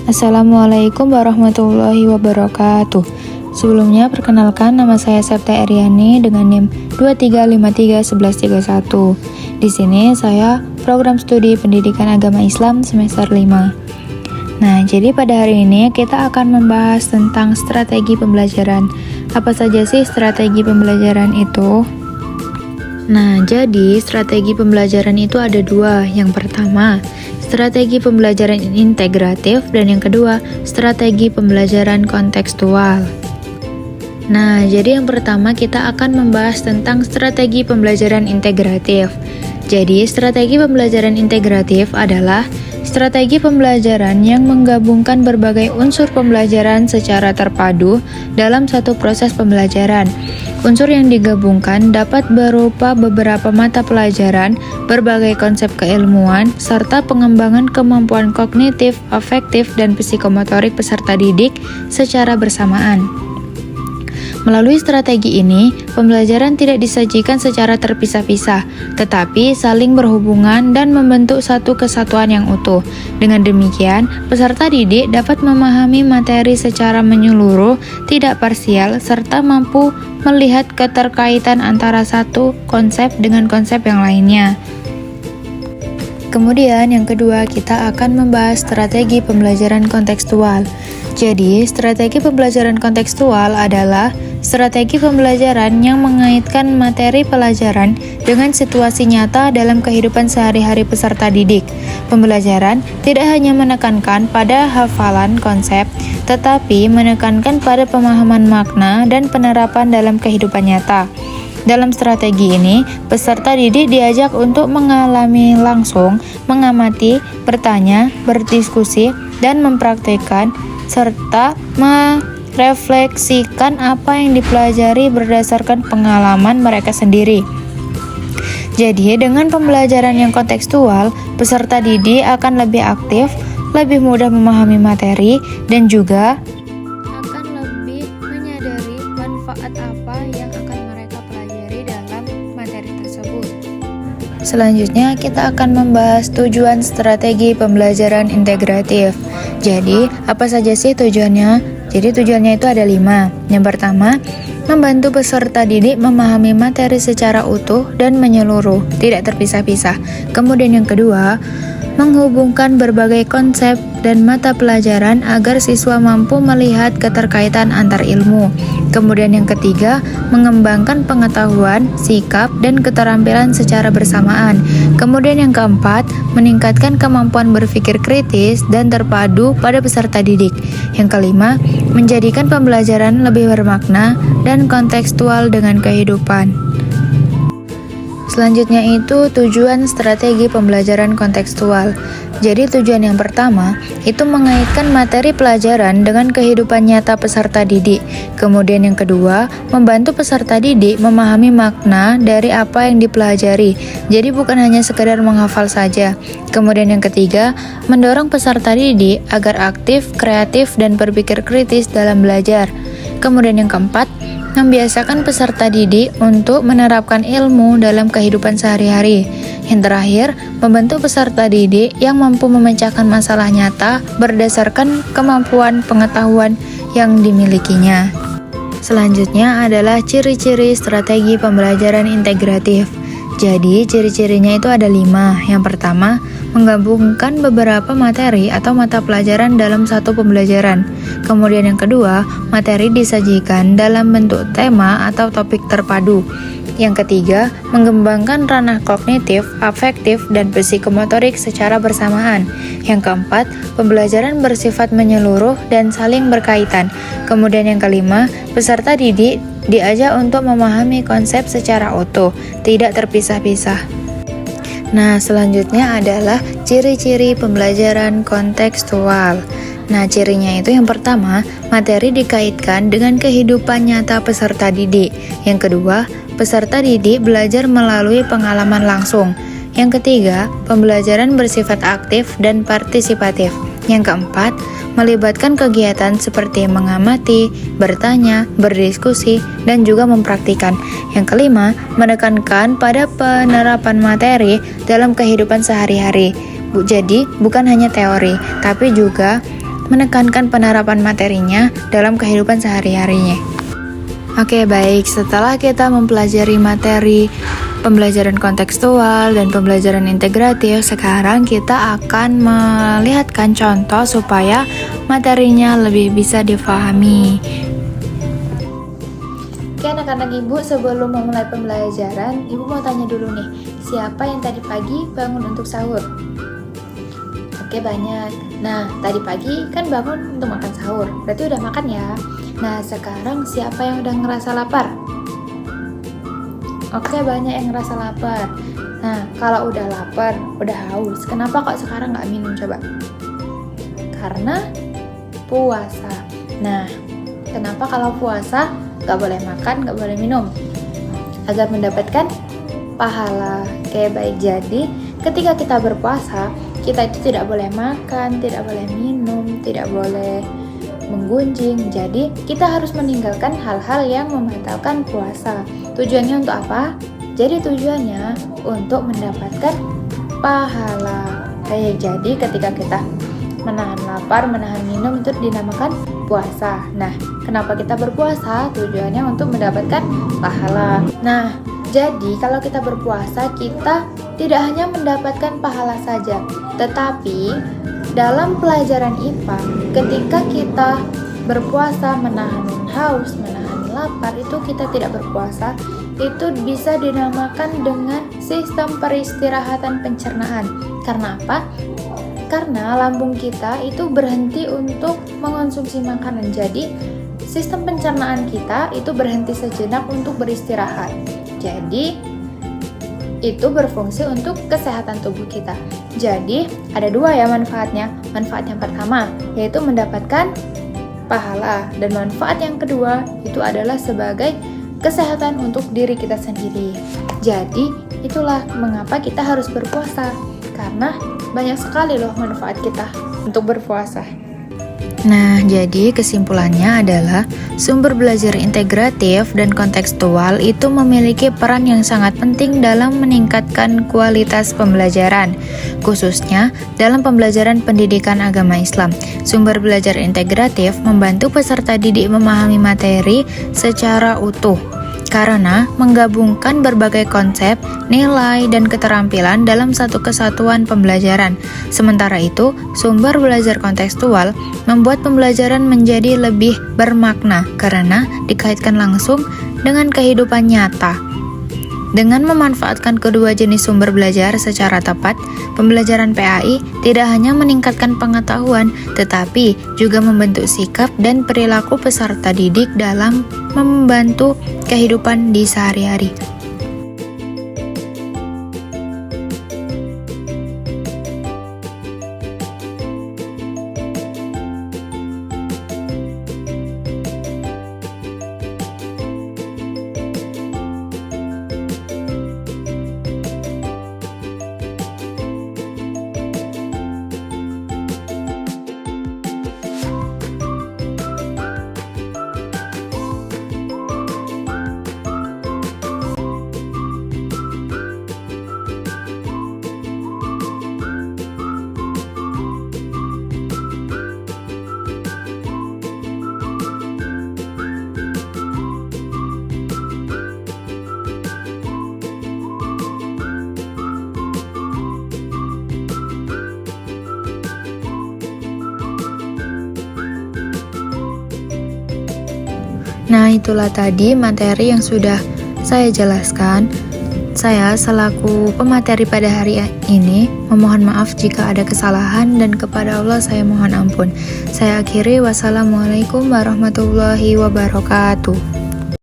Assalamualaikum warahmatullahi wabarakatuh. Sebelumnya perkenalkan, nama saya Septa Eryani dengan NIM 23531131. Di sini saya program studi Pendidikan Agama Islam semester 5. Nah, jadi pada hari ini kita akan membahas tentang strategi pembelajaran. Apa saja sih strategi pembelajaran itu? Nah, jadi strategi pembelajaran itu ada dua. Yang pertama, strategi pembelajaran integratif, dan yang kedua, strategi pembelajaran kontekstual. Nah, jadi yang pertama kita akan membahas tentang strategi pembelajaran integratif. Jadi, strategi pembelajaran integratif adalah strategi pembelajaran yang menggabungkan berbagai unsur pembelajaran secara terpadu dalam satu proses pembelajaran. Unsur yang digabungkan dapat berupa beberapa mata pelajaran, berbagai konsep keilmuan, serta pengembangan kemampuan kognitif, afektif, dan psikomotorik peserta didik secara bersamaan. Melalui strategi ini, pembelajaran tidak disajikan secara terpisah-pisah, tetapi saling berhubungan dan membentuk satu kesatuan yang utuh. Dengan demikian, peserta didik dapat memahami materi secara menyeluruh, tidak parsial, serta mampu melihat keterkaitan antara satu konsep dengan konsep yang lainnya. Kemudian yang kedua, kita akan membahas strategi pembelajaran kontekstual. Jadi, strategi pembelajaran kontekstual adalah strategi pembelajaran yang mengaitkan materi pelajaran dengan situasi nyata dalam kehidupan sehari-hari peserta didik. Pembelajaran tidak hanya menekankan pada hafalan konsep, tetapi menekankan pada pemahaman makna dan penerapan dalam kehidupan nyata. Dalam strategi ini, peserta didik diajak untuk mengalami langsung, mengamati, bertanya, berdiskusi, dan mempraktikkan, serta merefleksikan apa yang dipelajari berdasarkan pengalaman mereka sendiri. Jadi, dengan pembelajaran yang kontekstual, peserta didik akan lebih aktif, lebih mudah memahami materi, dan juga akan lebih menyadari manfaat apa yang akan mereka pelajari dalam materi tersebut. Selanjutnya, kita akan membahas tujuan strategi pembelajaran integratif. Jadi, apa saja sih tujuannya? Jadi, tujuannya itu ada 5. Yang pertama, membantu peserta didik memahami materi secara utuh dan menyeluruh, tidak terpisah-pisah. Kemudian yang kedua, menghubungkan berbagai konsep dan mata pelajaran agar siswa mampu melihat keterkaitan antar ilmu. Kemudian yang ketiga, mengembangkan pengetahuan, sikap, dan keterampilan secara bersamaan. Kemudian yang keempat, meningkatkan kemampuan berpikir kritis dan terpadu pada peserta didik. Yang kelima, menjadikan pembelajaran lebih bermakna dan kontekstual dengan kehidupan. Selanjutnya itu tujuan strategi pembelajaran kontekstual. Jadi tujuan yang pertama itu mengaitkan materi pelajaran dengan kehidupan nyata peserta didik. Kemudian yang kedua, membantu peserta didik memahami makna dari apa yang dipelajari. Jadi bukan hanya sekedar menghafal saja. Kemudian yang ketiga, mendorong peserta didik agar aktif, kreatif, dan berpikir kritis dalam belajar. Kemudian yang keempat, membiasakan peserta didik untuk menerapkan ilmu dalam kehidupan sehari-hari. Yang terakhir, membentuk peserta didik yang mampu memecahkan masalah nyata berdasarkan kemampuan pengetahuan yang dimilikinya. Selanjutnya adalah ciri-ciri strategi pembelajaran integratif. Jadi, ciri-cirinya itu ada 5. Yang pertama, menggabungkan beberapa materi atau mata pelajaran dalam satu pembelajaran. Kemudian yang kedua, materi disajikan dalam bentuk tema atau topik terpadu. Yang ketiga, mengembangkan ranah kognitif, afektif, dan psikomotorik secara bersamaan. Yang keempat, pembelajaran bersifat menyeluruh dan saling berkaitan. Kemudian yang kelima, peserta didik diajak untuk memahami konsep secara utuh, tidak terpisah-pisah. Nah, selanjutnya adalah ciri-ciri pembelajaran kontekstual. Nah, cirinya itu yang pertama, materi dikaitkan dengan kehidupan nyata peserta didik. Yang kedua, peserta didik belajar melalui pengalaman langsung. Yang ketiga, pembelajaran bersifat aktif dan partisipatif. Yang keempat, melibatkan kegiatan seperti mengamati, bertanya, berdiskusi, dan juga mempraktikkan. Yang kelima, menekankan pada penerapan materi dalam kehidupan sehari-hari. Jadi, bukan hanya teori, tapi juga menekankan penerapan materinya dalam kehidupan sehari-harinya. Oke, baik. Setelah kita mempelajari materi pembelajaran kontekstual dan pembelajaran integratif, sekarang kita akan melihatkan contoh supaya materinya lebih bisa difahami. Oke, anak-anak ibu, sebelum memulai pembelajaran, ibu mau tanya dulu nih, siapa yang tadi pagi bangun untuk sahur? Oke, banyak. Nah, tadi pagi kan bangun untuk makan sahur, berarti udah makan ya. Nah, sekarang siapa yang udah ngerasa lapar? Oke, banyak yang ngerasa lapar. Nah, kalau udah lapar, udah haus, kenapa kok sekarang nggak minum coba? Karena puasa. Nah, kenapa kalau puasa nggak boleh makan, nggak boleh minum? Agar mendapatkan pahala. Oke, baik. Jadi, ketika kita berpuasa, kita itu tidak boleh makan, tidak boleh minum, tidak boleh menggunjing. Jadi kita harus meninggalkan hal-hal yang membatalkan puasa. Tujuannya untuk apa? Jadi tujuannya untuk mendapatkan pahala. Jadi ketika kita menahan lapar, menahan minum, itu dinamakan puasa. Nah, kenapa kita berpuasa? Tujuannya untuk mendapatkan pahala. Nah, jadi kalau kita berpuasa, kita tidak hanya mendapatkan pahala saja, tetapi dalam pelajaran IPA, ketika kita berpuasa menahan haus, menahan lapar, itu kita tidak berpuasa, itu bisa dinamakan dengan sistem peristirahatan pencernaan. Karena apa? Karena lambung kita itu berhenti untuk mengonsumsi makanan. Jadi, sistem pencernaan kita itu berhenti sejenak untuk beristirahat. Jadi, itu berfungsi untuk kesehatan tubuh kita. Jadi, ada dua ya manfaatnya. Manfaat yang pertama, yaitu mendapatkan pahala. Dan manfaat yang kedua, itu adalah sebagai kesehatan untuk diri kita sendiri. Jadi, itulah mengapa kita harus berpuasa. Karena banyak sekali loh manfaat kita untuk berpuasa. Nah, jadi kesimpulannya adalah sumber belajar integratif dan kontekstual itu memiliki peran yang sangat penting dalam meningkatkan kualitas pembelajaran, khususnya dalam pembelajaran pendidikan agama Islam. Sumber belajar integratif membantu peserta didik memahami materi secara utuh, karena menggabungkan berbagai konsep, nilai, dan keterampilan dalam satu kesatuan pembelajaran. Sementara itu, sumber belajar kontekstual membuat pembelajaran menjadi lebih bermakna karena dikaitkan langsung dengan kehidupan nyata. Dengan memanfaatkan kedua jenis sumber belajar secara tepat, pembelajaran PAI tidak hanya meningkatkan pengetahuan, tetapi juga membentuk sikap dan perilaku peserta didik dalam membantu kehidupan di sehari-hari. Nah, itulah tadi materi yang sudah saya jelaskan. Saya selaku pemateri pada hari ini memohon maaf jika ada kesalahan dan kepada Allah saya mohon ampun. Saya akhiri, wassalamualaikum warahmatullahi wabarakatuh.